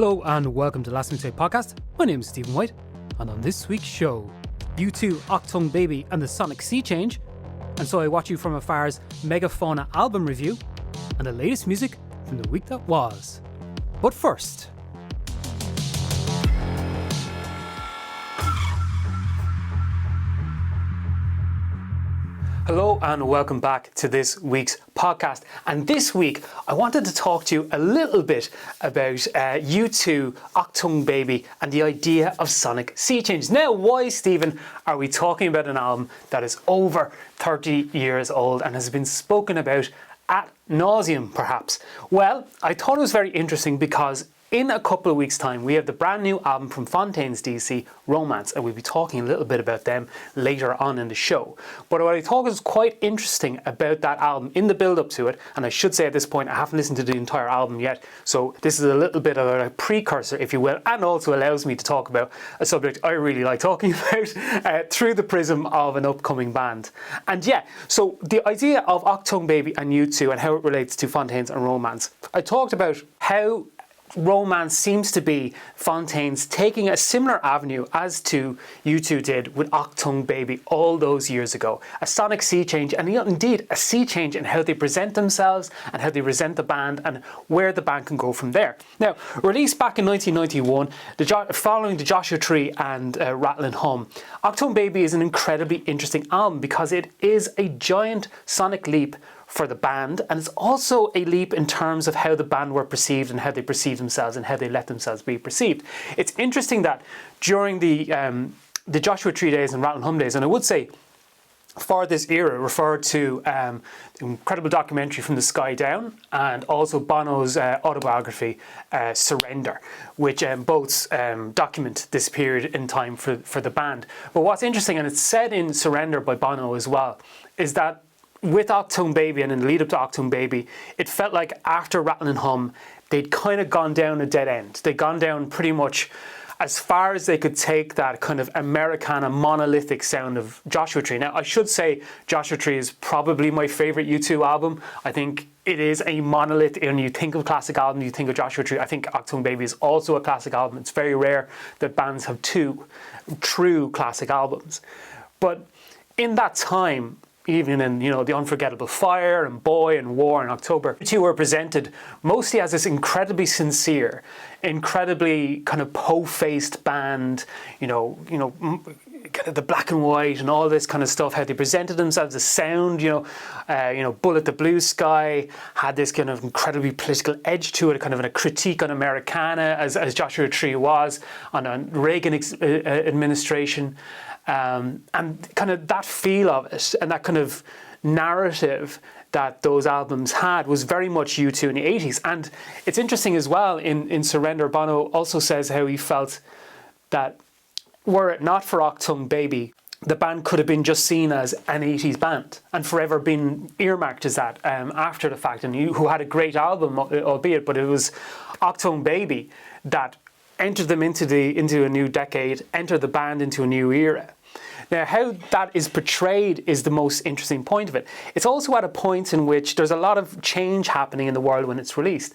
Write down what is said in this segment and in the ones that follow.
Hello and welcome to Last Minute Podcast. My name is Stephen White, and on this week's show, U2, Achtung Baby and the Sonic Sea Change, and So I Watch You From Afar's Megafauna album review, and the latest music from the week that was. But first, hello and welcome back to this week's podcast. And this week, I wanted to talk to you a little bit about U2, Achtung Baby, and the idea of sonic sea change. Now, why, Stephen, are we talking about an album that is over 30 years old and has been spoken about ad nauseum, perhaps? Well, I thought it was very interesting because in a couple of weeks' time, we have the brand new album from Fontaines D.C, Romance, and we'll be talking a little bit about them later on in the show. But what I thought was quite interesting about that album in the build-up to it, and I should say at this point, I haven't listened to the entire album yet, so this is a little bit of a precursor, if you will, and also allows me to talk about a subject I really like talking about through the prism of an upcoming band. And yeah, so the idea of Achtung Baby and U2 and how it relates to Fontaines and Romance. I talked about how Romance seems to be Fontaines taking a similar avenue as to U2 did with Achtung Baby all those years ago. A sonic sea change, and indeed a sea change in how they present themselves and how they present the band and where the band can go from there. Now, released back in 1991, following the Joshua Tree and Rattle and Hum, Achtung Baby is an incredibly interesting album because it is a giant sonic leap for the band, and it's also a leap in terms of how the band were perceived and how they perceive themselves and how they let themselves be perceived. It's interesting that during the Joshua Tree days and Rattle and Hum days, and I would say for this era referred to the incredible documentary From the Sky Down and also Bono's autobiography Surrender, which both document this period in time for the band. But what's interesting, and it's said in Surrender by Bono as well, is that with Achtung Baby and in the lead up to Achtung Baby, it felt like after Rattle and Hum, they'd kind of gone down a dead end. They'd gone down pretty much as far as they could take that kind of Americana monolithic sound of Joshua Tree. Now, I should say Joshua Tree is probably my favourite U2 album. I think it is a monolith. When you think of classic album, you think of Joshua Tree. I think Achtung Baby is also a classic album. It's very rare that bands have two true classic albums. But in that time, even in, The Unforgettable Fire and Boy and War in October, U2 were presented mostly as this incredibly sincere, incredibly kind of po-faced band, kind of the black and white and all this kind of stuff, how they presented themselves, the sound, Bullet the Blue Sky had this kind of incredibly political edge to it, kind of a critique on Americana, as Joshua Tree was, on a Reagan administration. And kind of that feel of it and that kind of narrative that those albums had was very much U2 in the 80s. And it's interesting as well, in Surrender, Bono also says how he felt that were it not for Achtung Baby, the band could have been just seen as an 80s band and forever been earmarked as that after the fact, and who had a great album, albeit, but it was Achtung Baby that entered them into a new decade, entered the band into a new era. Now, how that is portrayed is the most interesting point of it. It's also at a point in which there's a lot of change happening in the world when it's released.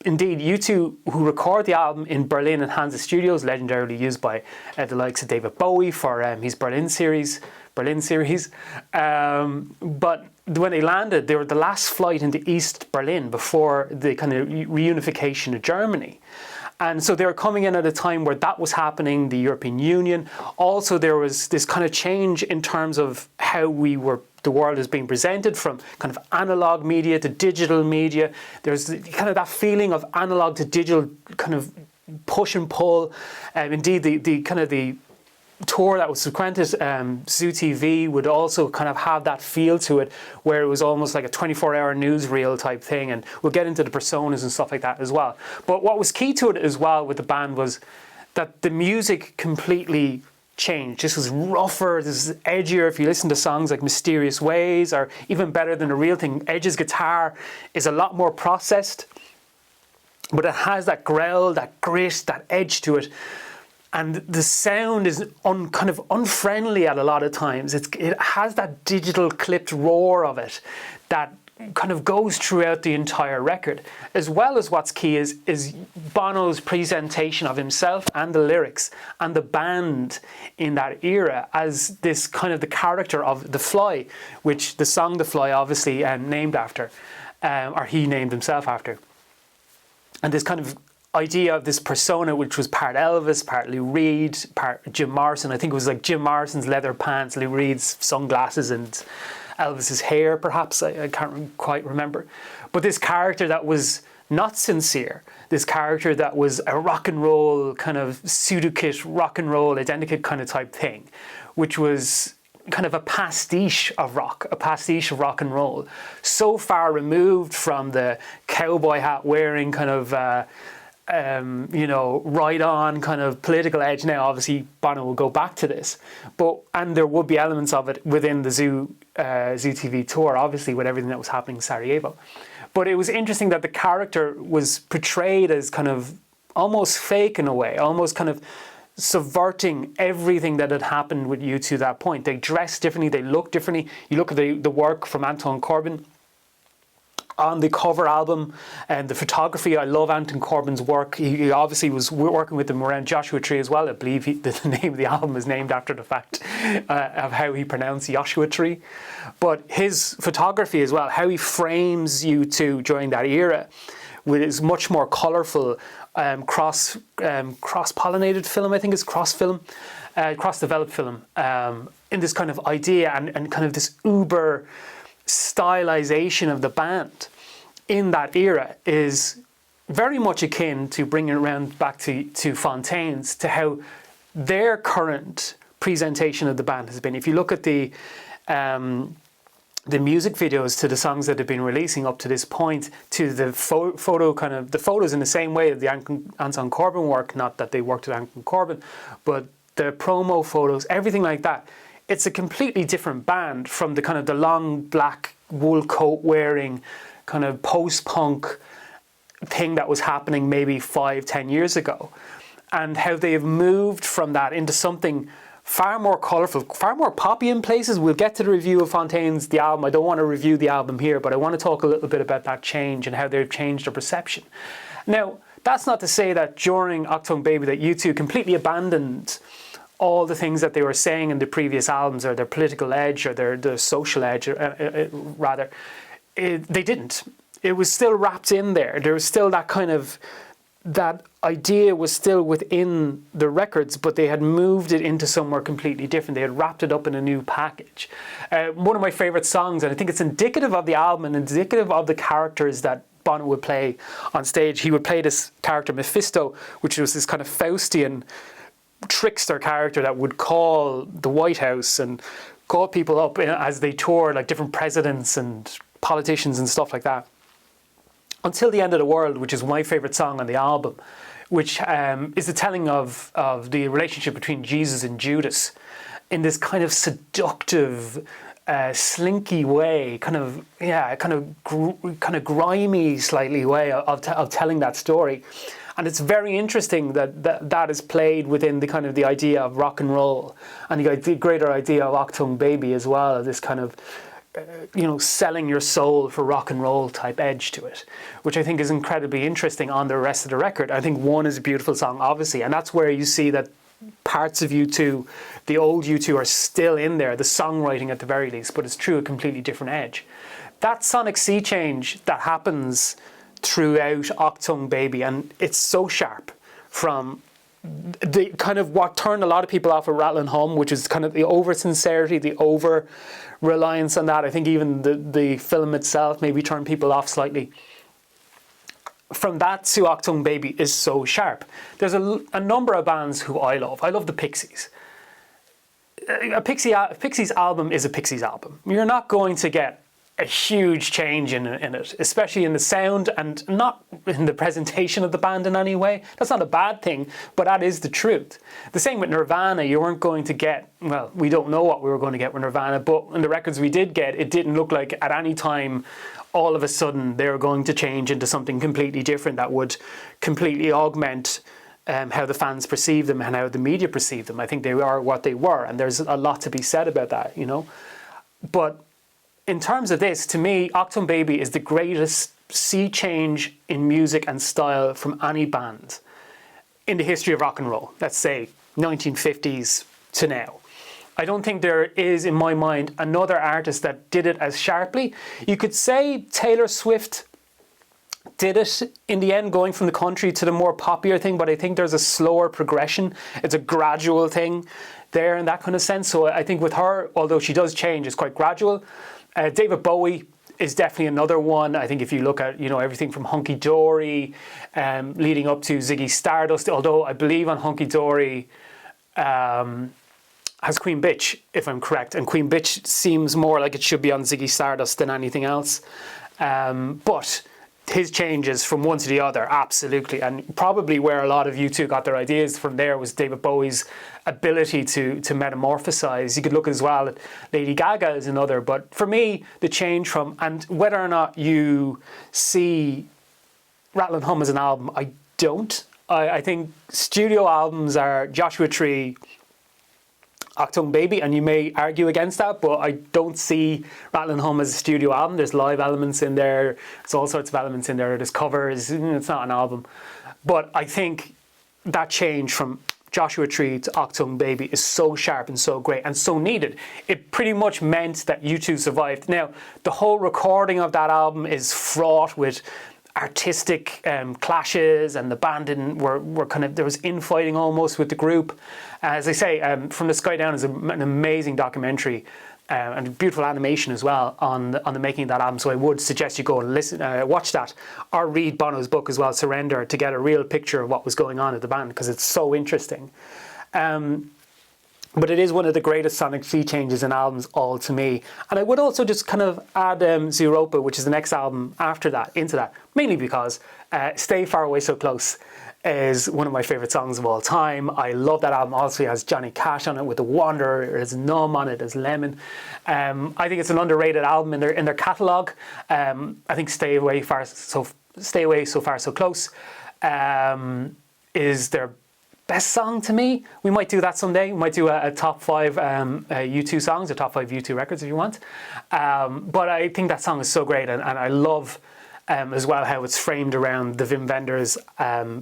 Indeed, U2, who record the album in Berlin and Hansa Studios, legendarily used by the likes of David Bowie for his Berlin series. But when they landed, they were the last flight into East Berlin before the kind of reunification of Germany. And so they were coming in at a time where that was happening, the European Union. Also, there was this kind of change in terms of how the world is being presented, from kind of analog media to digital media. There's kind of that feeling of analog to digital kind of push and pull. Indeed, the tour that was frequented, Zoo TV, would also kind of have that feel to it, where it was almost like a 24-hour newsreel type thing, and we'll get into the personas and stuff like that as well. But what was key to it as well with the band was that the music completely changed. This was rougher, this is edgier. If you listen to songs like Mysterious Ways, or even better than The Real Thing, Edge's guitar is a lot more processed, but it has that growl, that grit, that edge to it. And the sound is kind of unfriendly at a lot of times. It has that digital clipped roar of it that kind of goes throughout the entire record, as well as what's key is Bono's presentation of himself and the lyrics and the band in that era as this kind of the character of The Fly, which the song The Fly obviously named after, or he named himself after. And this kind of idea of this persona, which was part Elvis, part Lou Reed, part Jim Morrison. I think it was like Jim Morrison's leather pants, Lou Reed's sunglasses, and Elvis's hair, perhaps. I can't quite remember. But this character that was not sincere, this character that was a rock and roll kind of pseudokit, rock and roll identikit kind of type thing, which was kind of a pastiche of rock, a pastiche of rock and roll, so far removed from the cowboy hat wearing kind of right on kind of political edge. Now obviously Bono will go back to this, and there would be elements of it within the Zoo TV tour, obviously, with everything that was happening in Sarajevo. But it was interesting that the character was portrayed as kind of almost fake in a way, almost kind of subverting everything that had happened with U2 at that point. They dressed differently, they looked differently. You look at the work from Anton Corbijn on the cover album and the photography. I love Anton Corbijn's work. He obviously was working with them around Joshua Tree as well. I believe the name of the album is named after the fact of how he pronounced Joshua Tree. But his photography as well, how he frames U2 during that era, with his much more colourful cross-pollinated film, I think it's cross-developed film, in this kind of idea and kind of this uber stylization of the band in that era is very much akin to bringing it around back to Fontaines, to how their current presentation of the band has been. If you look at the music videos to the songs that have been releasing up to this point, to the the photos in the same way of the Anton Corbijn work, not that they worked with Anton Corbijn, but the promo photos, everything like that. It's a completely different band from the kind of the long black wool coat wearing kind of post-punk thing that was happening maybe 5-10 years ago, and how they have moved from that into something far more colourful, far more poppy in places. We'll get to the review of Fontaines, the album. I don't want to review the album here, but I want to talk a little bit about that change and how they've changed their perception. Now, that's not to say that during Achtung Baby that U2 completely abandoned all the things that they were saying in the previous albums, or their political edge, or their social edge, rather. They didn't. It was still wrapped in there. There was still that kind of, that idea was still within the records, but they had moved it into somewhere completely different. They had wrapped it up in a new package. One of my favourite songs, and I think it's indicative of the album and indicative of the characters that Bono would play on stage. He would play this character Mephisto, which was this kind of Faustian trickster character that would call the White House and call people up as they toured, like different presidents and politicians and stuff like that. Until the End of the World, which is my favourite song on the album, which is the telling of the relationship between Jesus and Judas in this kind of seductive, slinky way, kind of grimy slightly way of telling that story. And it's very interesting that is played within the kind of the idea of rock and roll and the greater idea of Achtung Baby as well, this kind of selling your soul for rock and roll type edge to it, which I think is incredibly interesting on the rest of the record. I think One is a beautiful song, obviously, and that's where you see that parts of U2, the old U2, are still in there, the songwriting at the very least, but it's true a completely different edge. That sonic sea change that happens throughout Achtung Baby, and it's so sharp from the kind of what turned a lot of people off with Rattle and Hum, which is kind of the over sincerity, the over reliance on that. I think even the film itself maybe turned people off slightly. From that to Achtung Baby is so sharp. There's a number of bands who I love. I love the Pixies. A Pixies album is a Pixies album. You're not going to get a huge change in it, especially in the sound and not in the presentation of the band in any way. That's not a bad thing, but that is the truth. The same with Nirvana. You weren't going to get, well, we don't know what we were going to get with Nirvana, but in the records we did get, it didn't look like at any time all of a sudden they were going to change into something completely different that would completely augment how the fans perceive them and how the media perceive them. I think they are what they were, and there's a lot to be said about that, But in terms of this, to me, Achtung Baby is the greatest sea change in music and style from any band in the history of rock and roll. Let's say 1950s to now. I don't think there is, in my mind, another artist that did it as sharply. You could say Taylor Swift did it in the end, going from the country to the more popular thing, but I think there's a slower progression. It's a gradual thing there in that kind of sense. So I think with her, although she does change, it's quite gradual. David Bowie is definitely another one. I think if you look at, everything from Hunky Dory leading up to Ziggy Stardust, although I believe on Hunky Dory has Queen Bitch, if I'm correct. And Queen Bitch seems more like it should be on Ziggy Stardust than anything else. But his changes from one to the other, absolutely. And probably where a lot of U2 got their ideas from there was David Bowie's ability to metamorphosize. You could look as well at Lady Gaga as another. But for me, the change from, and whether or not you see Rattle and Hum as an album, I don't. I think studio albums are Joshua Tree, Achtung Baby, and you may argue against that, but I don't see Rattle and Hum as a studio album. There's live elements in there, there's all sorts of elements in there, there's covers, it's not an album. But I think that change from Joshua Tree to Achtung Baby is so sharp and so great and so needed. It pretty much meant that U2 survived. Now, the whole recording of that album is fraught with artistic clashes, and the band were kind of, there was infighting almost with the group. As I say, From the Sky Down is an amazing documentary and beautiful animation as well on the making of that album. So I would suggest you go and listen, watch that, or read Bono's book as well, Surrender, to get a real picture of what was going on at the band, because it's so interesting. But it is one of the greatest sonic sea changes in albums, all to me. And I would also just kind of add Zeropa, which is the next album after that, into that, mainly because Stay Far Away So Close is one of my favourite songs of all time. I love that album. Also, it has Johnny Cash on it with The Wanderer. It has Numb on it, it has Lemon. I think it's an underrated album in their catalogue. I think Stay Away So Far So Close is their best song to me. We might do that someday. We might do a top 5 U2 songs, or top 5 U2 records if you want. But I think that song is so great, and I love as well how it's framed around the Wim Wenders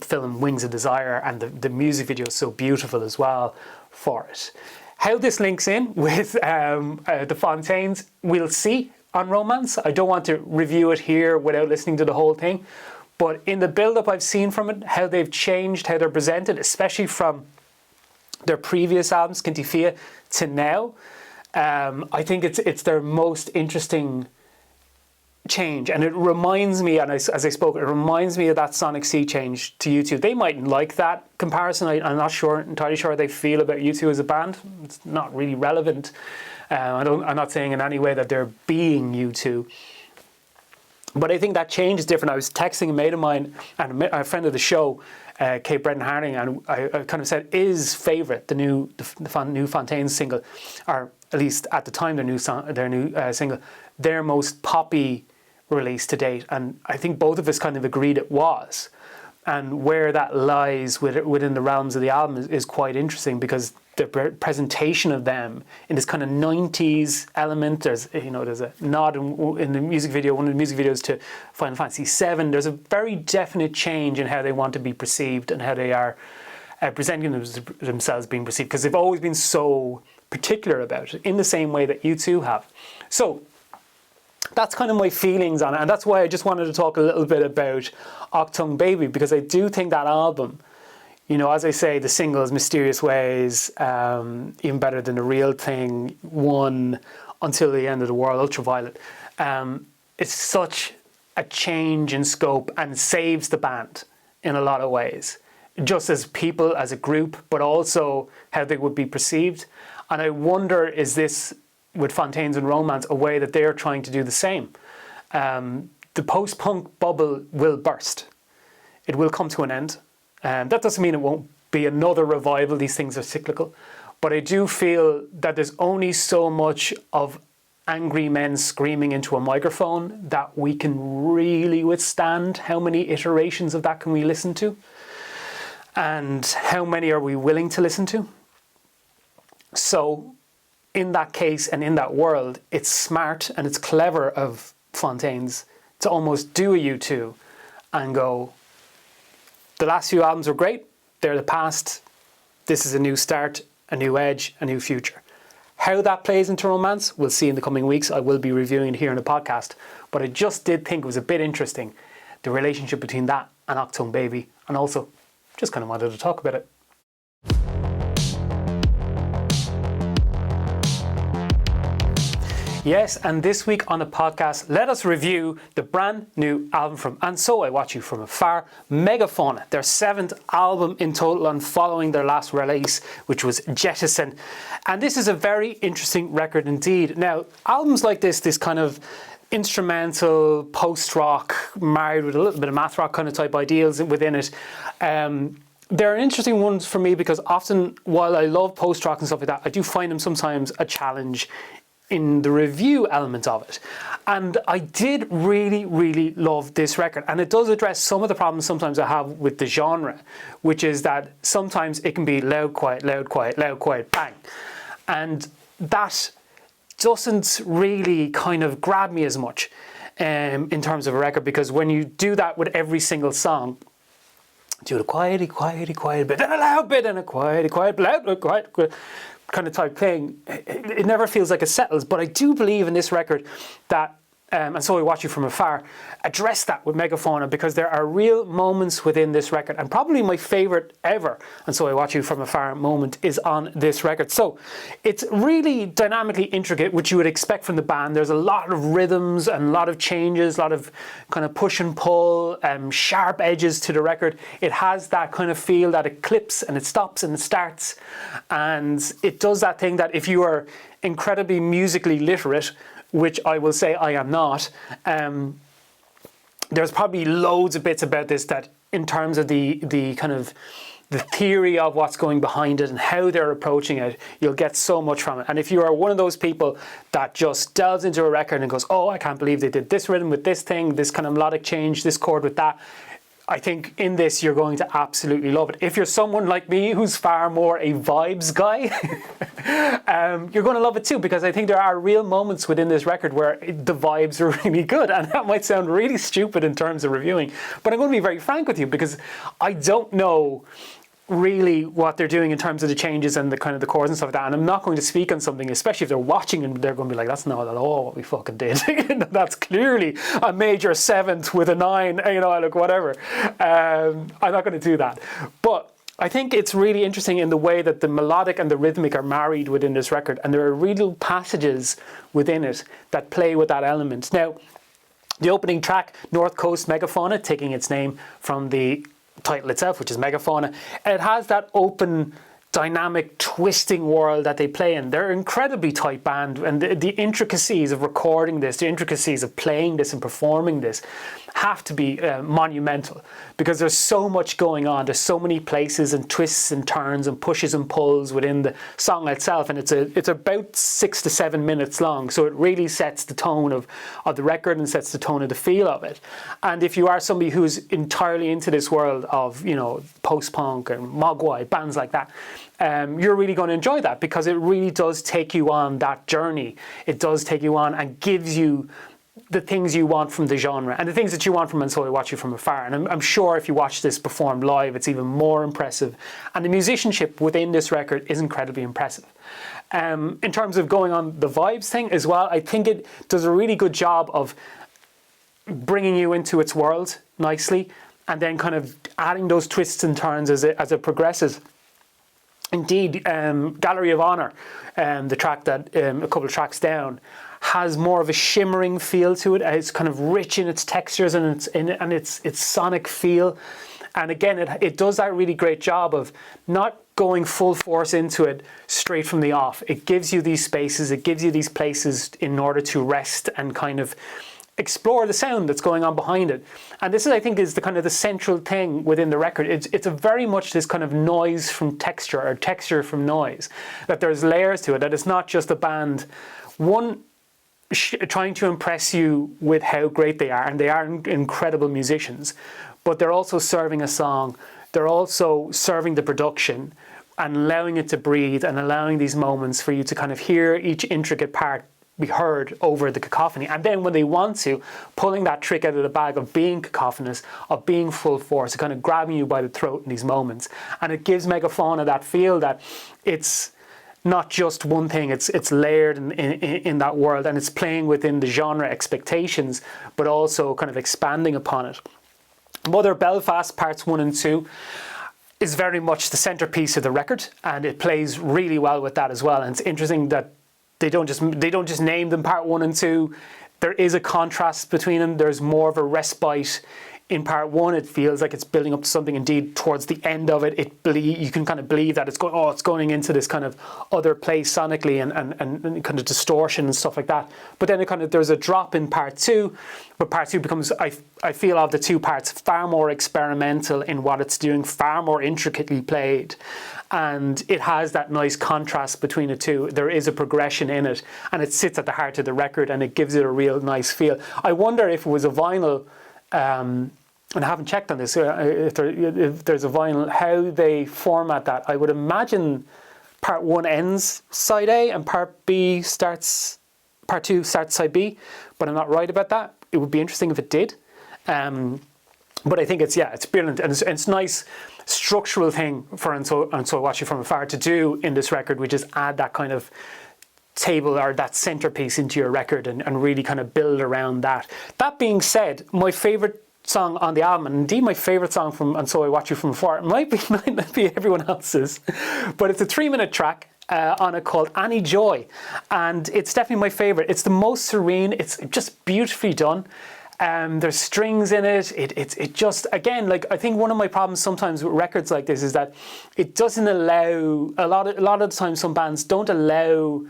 film Wings of Desire, and the music video is so beautiful as well for it. How this links in with the Fontaines, we'll see on Romance. I don't want to review it here without listening to the whole thing. But in the build-up I've seen from it, how they've changed, how they're presented, especially from their previous albums, Kinty Fia, to now, I think it's their most interesting change. And it reminds me, and as I spoke, it reminds me of that sonic sea change to U2. They mightn't like that comparison. I'm not entirely sure how they feel about U2 as a band. It's not really relevant. I'm not saying in any way that they're being U2. But I think that change is different. I was texting a mate of mine and a friend of the show, Kate Brendan Harding, and I kind of said, is Favourite, the new Fontaines single, or at least at the time their new single, their most poppy release to date? And I think both of us kind of agreed it was. And where that lies within the realms of the album is quite interesting, because the presentation of them in this kind of 90s element. There's a nod in the music video, one of the music videos, to Final Fantasy VII. There's a very definite change in how they want to be perceived and how they are presenting themselves being perceived, because they've always been so particular about it, in the same way that U2 have. So that's kind of my feelings on it, and that's why I just wanted to talk a little bit about Achtung Baby, because I do think that album, as I say, the singles, Mysterious Ways, even better than The Real Thing, One, Until the End of the World, Ultraviolet, it's such a change in scope and saves the band in a lot of ways, just as people, as a group, but also how they would be perceived. And I wonder, is this, with Fontaines and Romance, a way that they're trying to do the same? The post-punk bubble will burst. It will come to an end. That doesn't mean it won't be another revival. These things are cyclical. But I do feel that there's only so much of angry men screaming into a microphone that we can really withstand. How many iterations of that can we listen to? And how many are we willing to listen to? So in that case and in that world, it's smart and it's clever of Fontaines to almost do a U2 and go, the last few albums were great, they're the past, this is a new start, a new edge, a new future. How that plays into romance, we'll see in the coming weeks. I will be reviewing it here in the podcast, but I just did think it was a bit interesting, the relationship between that and Achtung Baby, and also just kind of wanted to talk about it. Yes, and this week on the podcast, let us review the brand new album from And So I Watch You From Afar, Megafauna, their 7th album in total and following their last release, which was Jettison. And this is a very interesting record indeed. Now, albums like this kind of instrumental, post-rock, married with a little bit of math rock kind of type ideals within it, they're interesting ones for me because often, while I love post-rock and stuff like that, I do find them sometimes a challenge in the review element of it. And I did really, really love this record. And it does address some of the problems sometimes I have with the genre, which is that sometimes it can be loud, quiet, loud, quiet, loud, quiet, bang. And that doesn't really kind of grab me as much in terms of a record, because when you do that with every single song, do the quiety, quiety, quiet bit, then a loud bit, and a quiety, quiet, loud, quiet, quiet kind of type thing, it never feels like it settles. But I do believe in this record that, And So I Watch You From Afar, address that with Megafauna, because there are real moments within this record, and probably my favourite ever And So I Watch You From Afar moment is on this record. So it's really dynamically intricate, which you would expect from the band. There's a lot of rhythms and a lot of changes, a lot of kind of push and pull, sharp edges to the record. It has that kind of feel that it clips and it stops and it starts, and it does that thing that if you are incredibly musically literate, which I will say I am not, there's probably loads of bits about this that, in terms of the kind of the theory of what's going behind it and how they're approaching it, you'll get so much from it. And if you are one of those people that just delves into a record and goes, oh, I can't believe they did this rhythm with this thing, this kind of melodic change, this chord with that, I think in this you're going to absolutely love it. If you're someone like me who's far more a vibes guy, you're going to love it too, because I think there are real moments within this record where the vibes are really good. And that might sound really stupid in terms of reviewing, but I'm going to be very frank with you, because I don't know really what they're doing in terms of the changes and the kind of the chords and stuff like that. And I'm not going to speak on something, especially if they're watching and they're going to be like, that's not at all what we fucking did. That's clearly a major 7th with a 9, like whatever. I'm not going to do that. But I think it's really interesting in the way that the melodic and the rhythmic are married within this record. And there are real passages within it that play with that element. Now, the opening track, North Coast Megafauna, taking its name from the title itself, which is Megafauna, it has that open, dynamic, twisting world that they play in. They're an incredibly tight band, and the intricacies of recording this, the intricacies of playing this and performing this have to be monumental, because there's so much going on. There's so many places and twists and turns and pushes and pulls within the song itself, and it's about 6 to 7 minutes long, so it really sets the tone of the record and sets the tone of the feel of it. And if you are somebody who's entirely into this world of post-punk and mogwai, bands like that, you're really going to enjoy that, because it really does take you on that journey. It does take you on and gives you the things you want from the genre and the things that you want from And So I Watch You From Afar. And I'm sure if you watch this performed live, it's even more impressive. And the musicianship within this record is incredibly impressive. In terms of going on the vibes thing as well, I think it does a really good job of bringing you into its world nicely, and then kind of adding those twists and turns as it progresses. Indeed, Gallery of Honor, the track that a couple of tracks down, has more of a shimmering feel to it. It's kind of rich in its textures and its sonic feel. And again, it does that really great job of not going full force into it straight from the off. It gives you these spaces, it gives you these places in order to rest and kind of explore the sound that's going on behind it. And this is, I think, is the kind of the central thing within the record. It's a very much this kind of noise from texture, or texture from noise, that there's layers to it, that it's not just a band trying to impress you with how great they are, and they are incredible musicians, but they're also serving a song, they're also serving the production, and allowing it to breathe and allowing these moments for you to kind of hear each intricate part be heard over the cacophony. And then when they want to, pulling that trick out of the bag of being cacophonous, of being full force, of kind of grabbing you by the throat in these moments. And it gives Megafauna that feel that it's not just one thing, it's layered in that world, and it's playing within the genre expectations, but also kind of expanding upon it. Mother Belfast parts 1 and 2 is very much the centerpiece of the record, and it plays really well with that as well. And it's interesting that they don't just name them part 1 and 2. There is a contrast between them. There's more of a respite in part 1. It feels like it's building up to something. Indeed, towards the end of it, you can kind of believe that it's going into this kind of other place sonically and kind of distortion and stuff like that. But then there's a drop in part 2, but part 2 becomes, I feel, of the two parts, far more experimental in what it's doing, far more intricately played. And it has that nice contrast between the two. There is a progression in it, and it sits at the heart of the record, and it gives it a real nice feel. I wonder if it was a vinyl, and I haven't checked on this, if there's a vinyl, how they format that. I would imagine part 1 ends side A and part 2 starts side B, but I'm not right about that. It would be interesting if it did. But I think it's brilliant, and it's nice structural thing for And So I Watch You From Afar to do in this record, which is add that kind of table or that centerpiece into your record and really kind of build around that. That being said, my favorite song on the album, and indeed my favorite song from And So I Watch You From Afar, might not be everyone else's, but it's a 3-minute track on it called Annie Joy, and it's definitely my favorite. It's the most serene. It's just beautifully done. There's strings in it. It just, again, like, I think one of my problems sometimes with records like this is that it doesn't allow, a lot of the time some bands don't allow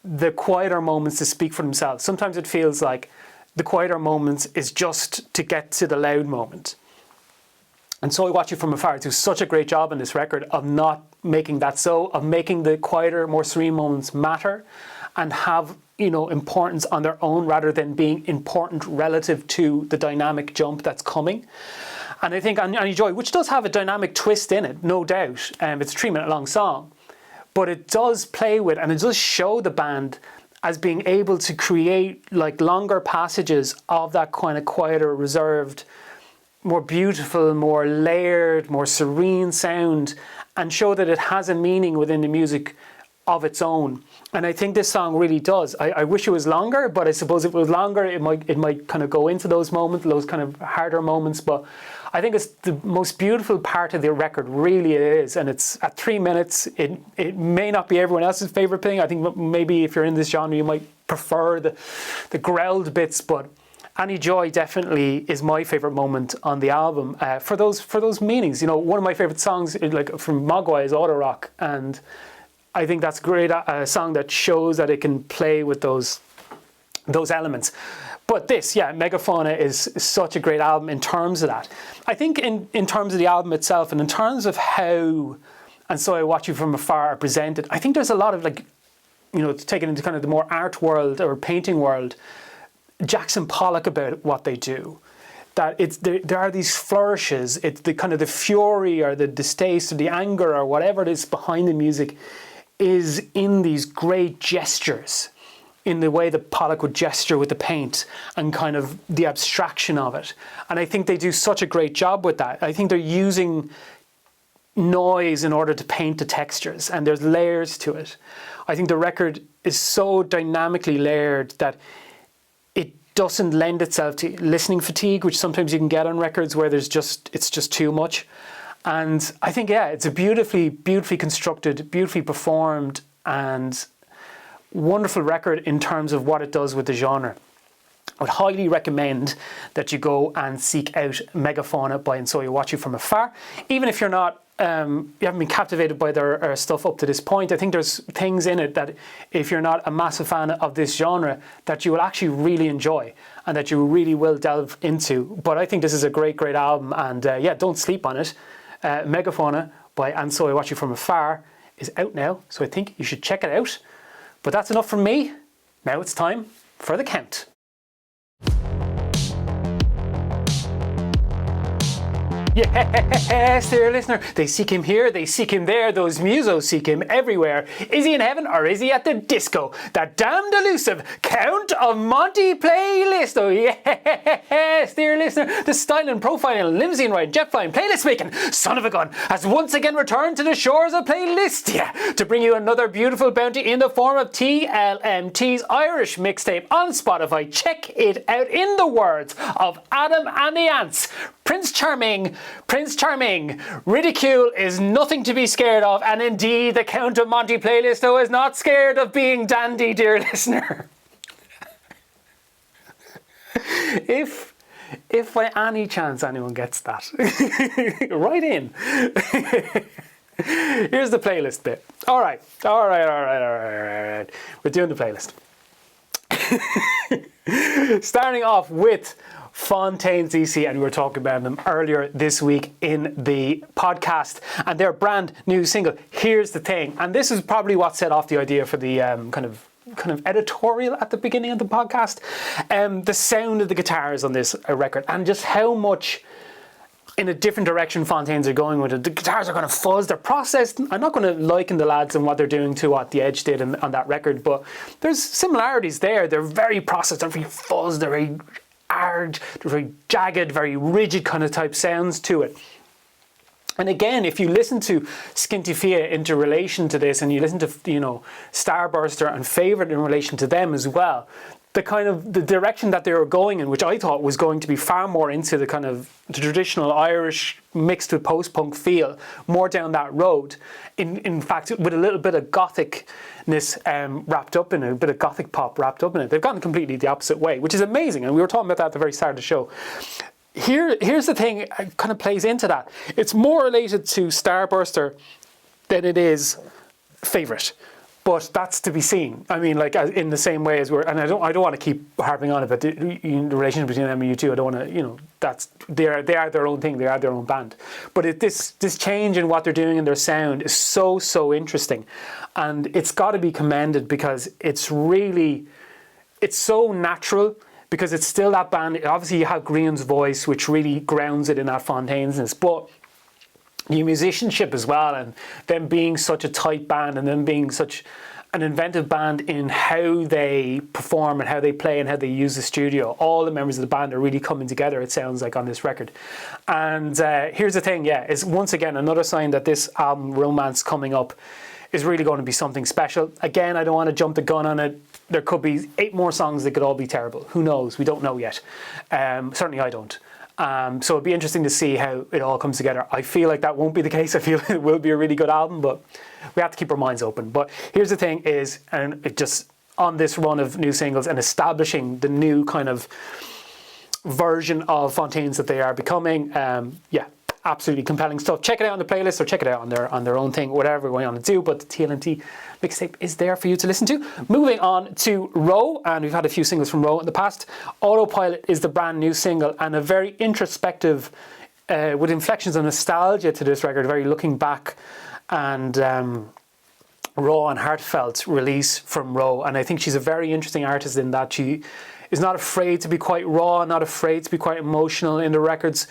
the quieter moments to speak for themselves. Sometimes it feels like the quieter moments is just to get to the loud moment. And So I Watch You From Afar do such a great job in this record of not making that so, of making the quieter, more serene moments matter and have, importance on their own rather than being important relative to the dynamic jump that's coming. And I think Annie Joy, which does have a dynamic twist in it, no doubt, it's a 3-minute long song, but it does play with, and it does show the band as being able to create like longer passages of that kind of quieter, reserved, more beautiful, more layered, more serene sound, and show that it has a meaning within the music of its own. And I think this song really does. I wish it was longer, but I suppose if it was longer, it might kind of go into those moments, those kind of harder moments. But I think it's the most beautiful part of the record, really it is. And it's at 3 minutes. It may not be everyone else's favorite thing. I think maybe if you're in this genre, you might prefer the growled bits, but Annie Joy definitely is my favorite moment on the album for those meanings. One of my favorite songs, like from Mogwai, is Auto Rock, and I think that's great, a song that shows that it can play with those elements. But this, Megafauna is such a great album in terms of that. I think in terms of the album itself and in terms of how And So I Watch You From Afar are presented, I think there's a lot of, to take it into kind of the more art world or painting world, Jackson Pollock about what they do. That there are these flourishes, it's the kind of the fury or the distaste or the anger or whatever it is behind the music is in these great gestures, in the way that Pollock would gesture with the paint and kind of the abstraction of it. And I think they do such a great job with that. I think they're using noise in order to paint the textures, and there's layers to it. I think the record is so dynamically layered that it doesn't lend itself to listening fatigue, which sometimes you can get on records where it's just too much. And I think, it's a beautifully constructed, beautifully performed, and wonderful record in terms of what it does with the genre. I would highly recommend that you go and seek out Megafauna by And So I Watch You From Afar. Even if you're not, you haven't been captivated by their stuff up to this point, I think there's things in it that if you're not a massive fan of this genre, that you will actually really enjoy and that you really will delve into. But I think this is a great album, and don't sleep on it. Megafauna by And So I Watch You From Afar is out now, so I think you should check it out. But that's enough from me. Now it's time for the count. Yes, dear listener, they seek him here, they seek him there, those musos seek him everywhere. Is he in heaven or is he at the disco? That damned elusive Count of Monte playlist. Oh yes, dear listener, the styling, profiling, limousine riding, jet flying, playlist making son of a gun has once again returned to the shores of Playlistia to bring you another beautiful bounty in the form of TLMT's Irish mixtape on Spotify. Check it out. In the words of Adam and the Ants, Prince Charming, ridicule is nothing to be scared of, and indeed the Count of Monte playlist though is not scared of being dandy, dear listener. If by any chance anyone gets that, write in. Here's the playlist bit. All right. We're doing the playlist. Starting off with Fontaines D.C, and we were talking about them earlier this week in the podcast, and their brand new single, Here's the Thing. And this is probably what set off the idea for the kind of editorial at the beginning of the podcast. The sound of the guitars on this record, and just how much in a different direction Fontaines are going with it. The guitars are going to fuzz, they're processed. I'm not going to liken the lads and what they're doing to what The Edge did on that record, but there's similarities there. They're very processed, they're very fuzzed, they're very hard, they're very jagged, very rigid kind of type sounds to it. And again, if you listen to Skinty Fia into relation to this, and you listen to, Starburster and Favourite in relation to them as well, the direction that they were going in, which I thought was going to be far more into the kind of the traditional Irish mixed with post-punk feel, more down that road. In fact, with a little bit of gothicness wrapped up in it, a bit of gothic pop wrapped up in it. They've gone completely the opposite way, which is amazing. And we were talking about that at the very start of the show. Here's the thing, it kind of plays into that. It's more related to Starburster than it is Favourite. But that's to be seen. I mean, like in the same way as and I don't want to keep harping on it, but the relationship between them and U2, I don't want to, they are their own thing, they are their own band. But this change in what they're doing in their sound is so interesting, and it's got to be commended because it's so natural. Because it's still that band. Obviously, you have Green's voice, which really grounds it in that Fontainesness, but the musicianship as well, and them being such a tight band, and them being such an inventive band in how they perform and how they play and how they use the studio. All the members of the band are really coming together, it sounds like, on this record. And here's the thing, is once again another sign that this album, Romance, coming up, is really going to be something special. Again, I don't want to jump the gun on it. There could be 8 more songs that could all be terrible. Who knows? We don't know yet. Certainly I don't. So it'd be interesting to see how it all comes together. I feel like that won't be the case. I feel it will be a really good album, but we have to keep our minds open. But here's the thing is, and it just on this run of new singles and establishing the new kind of version of Fontaines that they are becoming, absolutely compelling stuff. Check it out on the playlist, or check it out on their own thing, whatever we want to do. But the TLNT mixtape is there for you to listen to. Moving on to Row, and we've had a few singles from Row in the past. Autopilot is the brand new single, and a very introspective, with inflections of nostalgia to this record, very looking back and raw and heartfelt release from Row. And I think she's a very interesting artist in that she is not afraid to be quite raw, not afraid to be quite emotional in the records.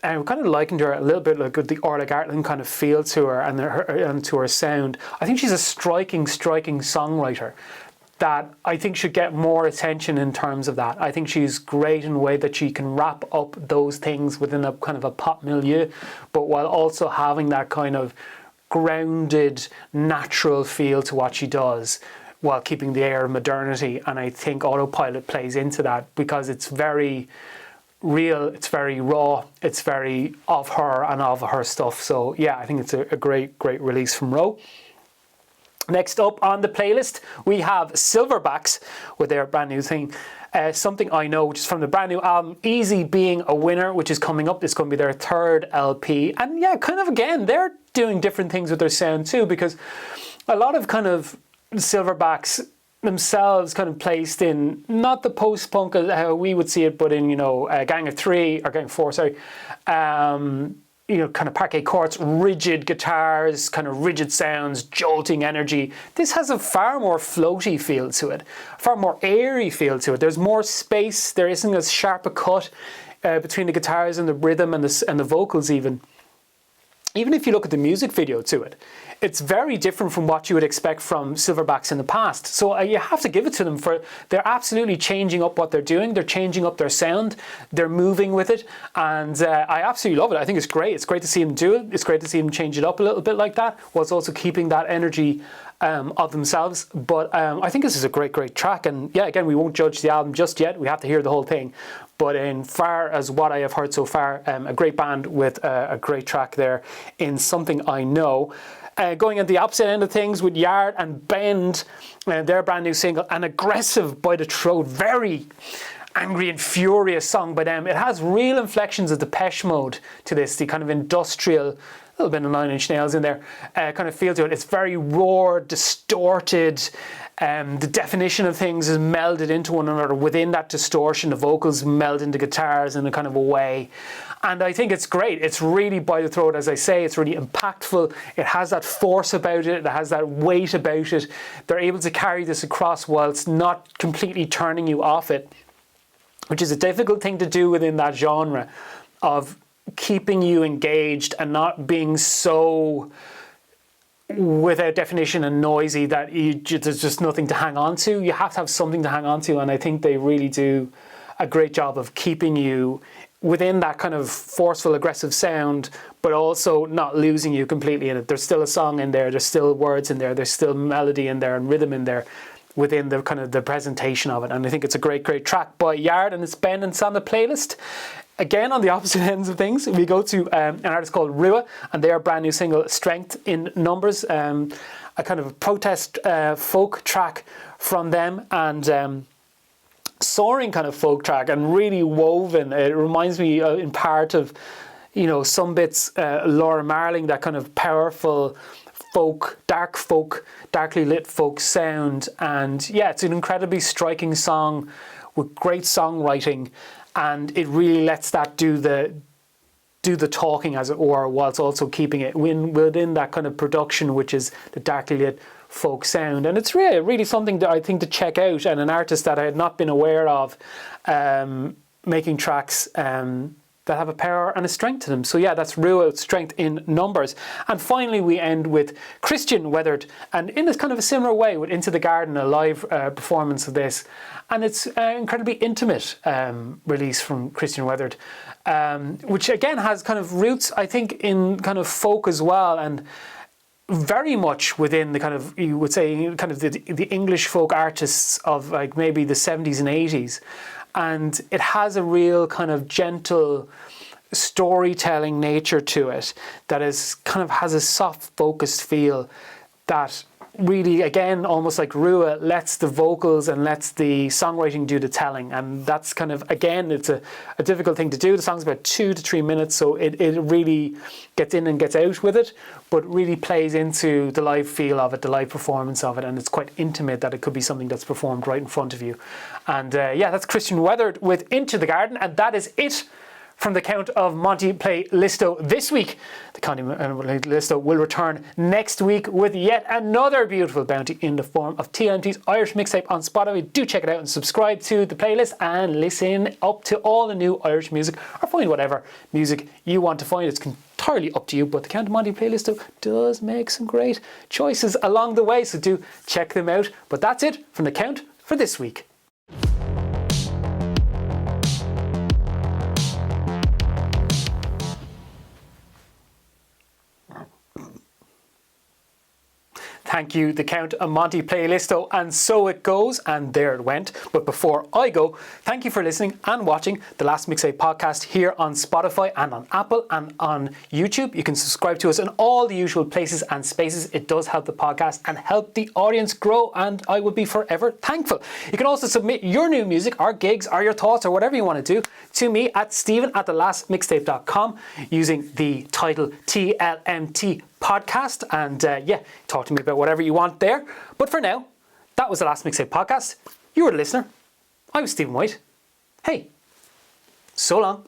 And we kind of likened her a little bit like the Orla Gartland kind of feel to her and to her sound. I think she's a striking songwriter that I think should get more attention in terms of that. I think she's great in the way that she can wrap up those things within a kind of a pop milieu, but while also having that kind of grounded, natural feel to what she does, while keeping the air of modernity. And I think Autopilot plays into that because it's very real, it's very raw, it's very of her and of her stuff. So yeah, I think it's a great release from Row. Next up on the playlist, we have Silverbacks with their brand new thing, Something I Know, which is from the brand new album Easy Being a Winner, which is coming up. It's going to be their 3rd LP. And yeah, kind of again, they're doing different things with their sound too, because a lot of kind of Silverbacks themselves kind of placed in not the post-punk how we would see it, but in Gang of 4, kind of parquet courts, rigid guitars, kind of rigid sounds, jolting energy. This has a far more floaty feel to it, far more airy feel to it. There's more space. There isn't as sharp a cut. between the guitars and the rhythm and the vocals even if you look at the music video to it, it's very different from what you would expect from Silverbacks in the past. So you have to give it to them for they're absolutely changing up what they're doing. They're changing up their sound. They're moving with it, and I absolutely love it. I think it's great. It's great to see them do it. It's great to see them change it up a little bit like that, whilst also keeping that energy of themselves. But I think this is a great track. And yeah, again, we won't judge the album just yet. We have to hear the whole thing. But in far as what I have heard so far, a great band with a great track there in Something I Know. Going at the opposite end of things with Yard and Bend, their brand new single, an aggressive by the throat, very angry and furious song by them. It has real inflections of Depeche Mode to this, the kind of industrial, a little bit of Nine Inch Nails in there, kind of feel to it. It's very raw, distorted. The definition of things is melded into one another. Within that distortion, the vocals meld into guitars in a kind of a way. And I think it's great. It's really by the throat, as I say. It's really impactful. It has that force about it. It has that weight about it. They're able to carry this across whilst not completely turning you off it, which is a difficult thing to do within that genre of keeping you engaged and not being so without definition and noisy that there's just nothing to hang on to. You have to have something to hang on to, and I think they really do a great job of keeping you within that kind of forceful, aggressive sound, but also not losing you completely in it. There's still a song in there, there's still words in there, there's still melody in there and rhythm in there within the kind of the presentation of it. And I think it's a great track by Yard, and it's Bend, and it's on the playlist. Again, on the opposite ends of things, we go to an artist called Rua, and their brand new single, Strength in Numbers, a kind of protest folk track from them, and soaring kind of folk track, and really woven. It reminds me in part of, some bits Laura Marling, that kind of powerful folk, darkly lit folk sound. And yeah, it's an incredibly striking song with great songwriting, and it really lets that do the talking, as it were, whilst also keeping it within that kind of production, which is the darkly lit folk sound. And it's really something that I think to check out, and an artist that I had not been aware of making tracks that have a power and a strength to them. So yeah, that's Rua, Strength in Numbers. And finally we end with Christian Weathered, and in this kind of a similar way with Into the Garden, a live performance of this. And it's an incredibly intimate release from Christian Weathered, which again has kind of roots, I think, in kind of folk as well, and very much within the kind of, you would say, kind of the English folk artists of like maybe the 70s and 80s. And it has a real kind of gentle storytelling nature to it that is kind of has a soft focused feel that really, again, almost like Rua, lets the vocals and lets the songwriting do the telling. And that's kind of, again, it's a difficult thing to do. The song's about 2 to 3 minutes, so it really gets in and gets out with it, but really plays into the live feel of it, the live performance of it, and it's quite intimate that it could be something that's performed right in front of you. And yeah, that's Christian Weathered with Into the Garden, and that is it from the Count of Monte Playlisto this week. The Count of Monte Playlisto will return next week with yet another beautiful bounty in the form of TMT's Irish mixtape on Spotify. Do check it out and subscribe to the playlist and listen up to all the new Irish music, or find whatever music you want to find. It's entirely up to you, but the Count of Monte Playlisto does make some great choices along the way, so do check them out. But that's it from the Count for this week. Thank you, the Count of Monte Playlisto, and so it goes, and there it went. But before I go, thank you for listening and watching the Last Mixtape podcast here on Spotify and on Apple and on YouTube. You can subscribe to us in all the usual places and spaces. It does help the podcast and help the audience grow, and I would be forever thankful. You can also submit your new music or gigs or your thoughts or whatever you want to do to me at stephen@thelastmixtape.com using the title TLMT podcast, and yeah, talk to me about whatever you want there. But for now, that was the Last Mixtape podcast. You were the listener. I was Stephen White. Hey, so long.